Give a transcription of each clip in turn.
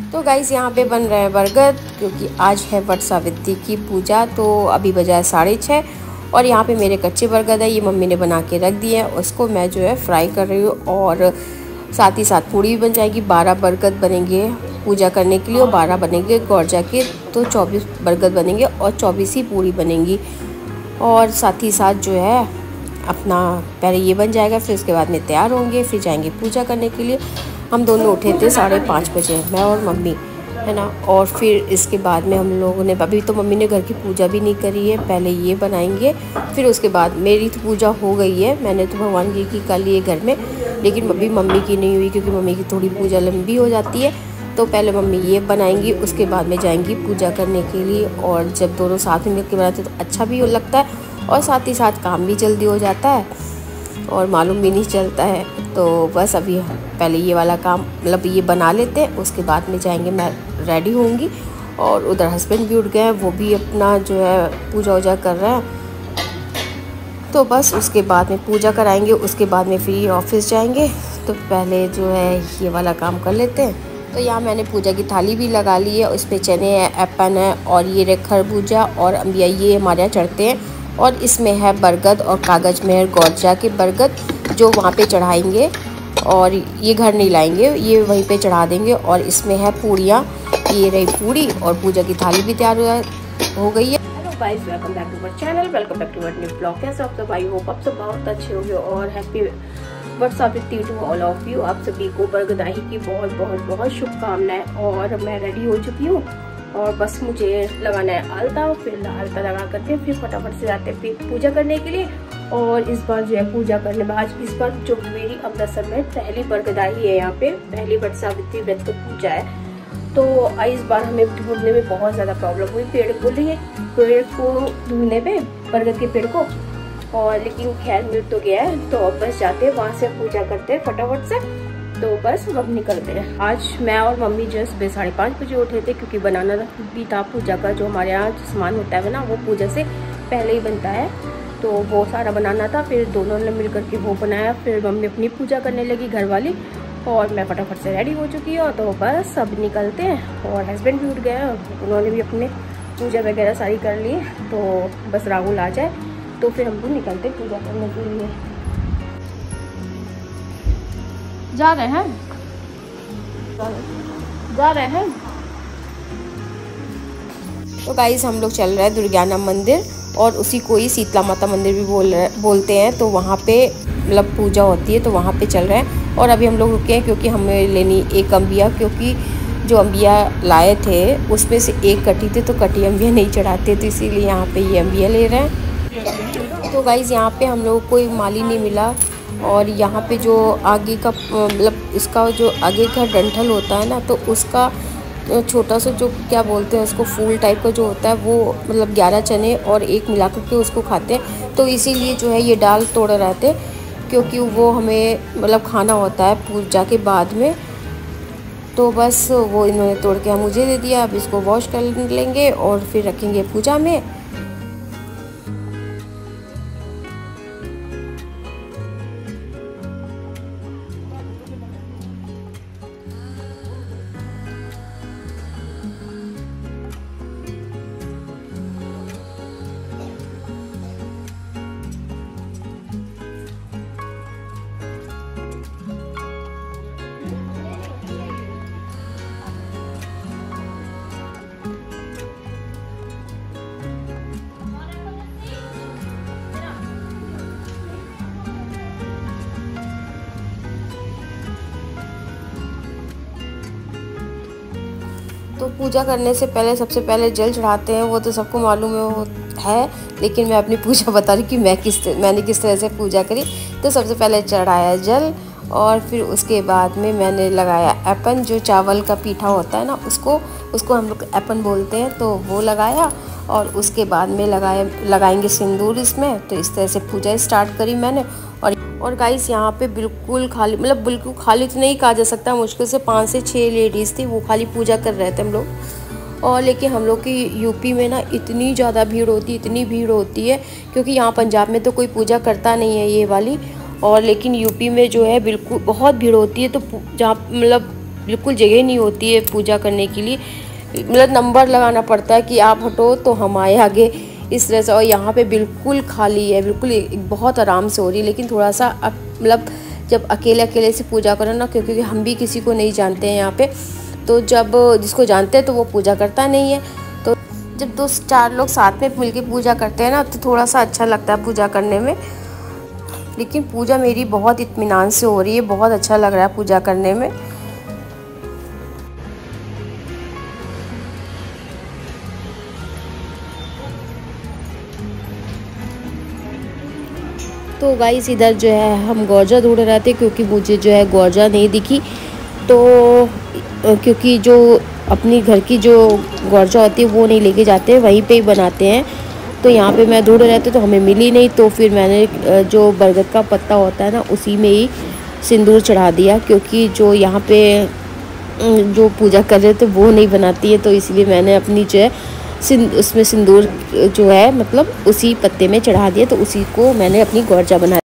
तो गाइस यहाँ पे बन रहे हैं बर्गर, क्योंकि आज है वट सावित्री की पूजा। तो अभी बजा है 6:30 और यहाँ पे मेरे कच्चे बर्गर है, ये मम्मी ने बना के रख दिए हैं। उसको मैं जो है फ्राई कर रही हूँ और साथ ही साथ पूड़ी भी बन जाएगी। 12 बर्गर बनेंगे पूजा करने के लिए और 12 बनेंगे गौरजा के, तो 24 बर्गर बनेंगे और 24 ही पूड़ी बनेंगी। और साथ ही साथ जो है अपना पहले ये बन जाएगा, फिर उसके बाद में तैयार होंगे, फिर जाएंगे पूजा करने के लिए। हम दोनों उठे थे 5:30 बजे, मैं और मम्मी, है ना। और फिर इसके बाद में हम लोगों ने, अभी तो मम्मी ने घर की पूजा भी नहीं करी है, पहले ये बनाएंगे फिर उसके बाद। मेरी तो पूजा हो गई है, मैंने तो भगवान जी की कर ली है घर में, लेकिन अभी मम्मी की नहीं हुई, क्योंकि मम्मी की थोड़ी पूजा लंबी हो जाती है। तो पहले मम्मी ये बनाएंगी, उसके बाद में जाएंगी पूजा करने के लिए। और जब दोनों साथ में मिलकर बनाते तो अच्छा भी लगता है और साथ ही साथ काम भी जल्दी हो जाता है और मालूम भी नहीं चलता है। तो बस अभी पहले ये वाला काम मतलब ये बना लेते हैं, उसके बाद में जाएंगे, मैं रेडी होंगी। और उधर हस्बैंड भी उठ गए हैं, वो भी अपना जो है पूजा वूजा कर रहे हैं। तो बस उसके बाद में पूजा कराएंगे, उसके बाद में फिर ऑफिस जाएंगे। तो पहले जो है ये वाला काम कर लेते हैं। तो यहाँ मैंने पूजा की थाली भी लगा ली है, उस पर चने हैं, एप्पल है और ये खरबूजा और अम्बिया, ये हमारे यहाँ चढ़ते हैं। और इसमें है बरगद और कागज़ में है गौरजा के बरगद, जो वहाँ पे चढ़ाएंगे और ये घर नहीं लाएंगे, ये वहीं पे चढ़ा देंगे। और इसमें है पूड़ियाँ, ये रही पूड़ी और पूजा की थाली भी तैयार हो गई है। Hello guys, welcome back to our channel, welcome back to our new blog. कैसे आप सब? आई होप आप सब बहुत अच्छे होंगे और happy Vat Savitri to all of you. आप सभी को बरगदाही की बहुत बहुत बहुत शुभकामनाएं। और मैं रेडी हो चुकी हूँ और बस मुझे लगाना है आलता, फिर आलता लगा करके फिर फटाफट से जाते हैं फिर पूजा करने के लिए। और इस बार जो है पूजा करने में आज इस बार जो मेरी अमृतसर में पहली बरगदाही है, यहाँ पे पहली वट सावित्री व्रत की पूजा है। तो इस बार हमें ढूंढने में बहुत ज़्यादा प्रॉब्लम हुई, पेड़ को ढूंढने में, बरगद के पेड़ को। और लेकिन खैर मिल तो गया है, तो अब बस जाते हैं वहाँ से पूजा करते हैं फटाफट से। तो बस अब निकलते हैं। आज मैं और मम्मी जो सुबह 5:30 बजे उठे थे, क्योंकि बनाना भी था पूजा का। जो हमारे यहाँ सामान होता है ना, वो पूजा से पहले ही बनता है, तो वो सारा बनाना था। फिर दोनों ने मिल करके वो बनाया, फिर मम्मी अपनी पूजा करने लगी घर वाली और मैं फटाफट से रेडी हो चुकी हूँ। तो बस सब निकलते हैं। और हस्बैंड भी उठ गए, उन्होंने भी अपने पूजा वगैरह सारी कर ली। तो बस राहुल आ जाए तो फिर हम लोग निकलते पूजा करने के लिए। जा रहे हैं तो गाइस हम लोग चल रहे हैं दुर्गाना मंदिर, और उसी को ही शीतला माता मंदिर भी बोलते हैं। तो वहाँ पे मतलब पूजा होती है, तो वहाँ पे चल रहे हैं। और अभी हम लोग रुके हैं क्योंकि हमें लेनी एक अम्बिया, क्योंकि जो अम्बिया लाए थे उसमें से एक कटी थी, तो कटी अम्बिया नहीं चढ़ाते, तो इसीलिए यहाँ पे ये अम्बिया ले रहे हैं। तो गाइस यहाँ पे हम लोग को कोई माली नहीं मिला। और यहाँ पे जो आगे का मतलब इसका जो आगे का डंठल होता है ना, तो उसका छोटा सा जो क्या बोलते हैं उसको, फूल टाइप का जो होता है, वो मतलब 11 चने और एक मिला करके उसको खाते हैं। तो इसीलिए जो है ये डाल तोड़ रहे थे, क्योंकि वो हमें मतलब खाना होता है पूजा के बाद में। तो बस वो इन्होंने तोड़ के मुझे दे दिया। अब इसको वॉश कर लेंगे और फिर रखेंगे पूजा में। तो पूजा करने से पहले सबसे पहले जल चढ़ाते हैं, वो तो सबको मालूम है, लेकिन मैं अपनी पूजा बता रही कि मैंने किस तरह से पूजा करी। तो सबसे पहले चढ़ाया जल, और फिर उसके बाद में मैंने लगाया एपन, जो चावल का पीठा होता है ना, उसको हम लोग एपन बोलते हैं, तो वो लगाया। और उसके बाद में लगाएंगे सिंदूर इसमें। तो इस तरह से पूजा स्टार्ट करी मैंने। और गाइस यहाँ पे बिल्कुल खाली, मतलब बिल्कुल खाली तो नहीं कहा जा सकता, मुश्किल से 5 से 6 लेडीज़ थी, वो खाली पूजा कर रहे थे हम लोग। और लेकिन हम लोग की यूपी में ना इतनी ज़्यादा इतनी भीड़ होती है, क्योंकि यहाँ पंजाब में तो कोई पूजा करता नहीं है ये वाली। और लेकिन यूपी में जो है बिल्कुल बहुत भीड़ होती है। तो जहाँ मतलब बिल्कुल जगह नहीं होती है पूजा करने के लिए, मतलब नंबर लगाना पड़ता है कि आप हटो तो हम आए आगे, इस तरह से। और यहाँ पे बिल्कुल खाली है, बिल्कुल बहुत आराम से हो रही है। लेकिन थोड़ा सा मतलब जब अकेले अकेले से पूजा करो ना, क्योंकि हम भी किसी को नहीं जानते हैं यहाँ पे, तो जब जिसको जानते हैं तो वो पूजा करता नहीं है, तो जब 2-4 लोग साथ में मिलके पूजा करते हैं ना तो थोड़ा सा अच्छा लगता है पूजा करने में। लेकिन पूजा मेरी बहुत इत्मीनान से हो रही है, बहुत अच्छा लग रहा है पूजा करने में। तो गाइस इधर जो है हम गौजा ढूंढ रहे थे, क्योंकि मुझे जो है गौजा नहीं दिखी। तो क्योंकि जो अपनी घर की जो गौजा होती है वो नहीं लेके जाते हैं, वहीं पे ही बनाते हैं। तो यहाँ पे मैं ढूंढ रहे थे तो हमें मिली नहीं, तो फिर मैंने जो बरगद का पत्ता होता है ना उसी में ही सिंदूर चढ़ा दिया, क्योंकि जो यहाँ पे जो पूजा कर रहे थे वो नहीं बनाती है, तो इसलिए मैंने अपनी जो है उसमें सिंदूर जो है मतलब उसी पत्ते में चढ़ा दिया, तो उसी को मैंने अपनी गौरजा बना।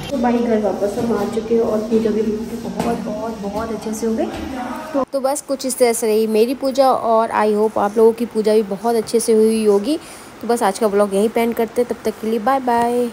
तो भाई घर वापस हम आ चुके हैं और पूजा भी बहुत बहुत बहुत अच्छे से हो गई। तो बस कुछ इस तरह से रही मेरी पूजा, और आई होप आप लोगों की पूजा भी बहुत अच्छे से हुई होगी। तो बस आज का ब्लॉग यहीं पे एंड करते हैं, तब तक के लिए बाय बाय।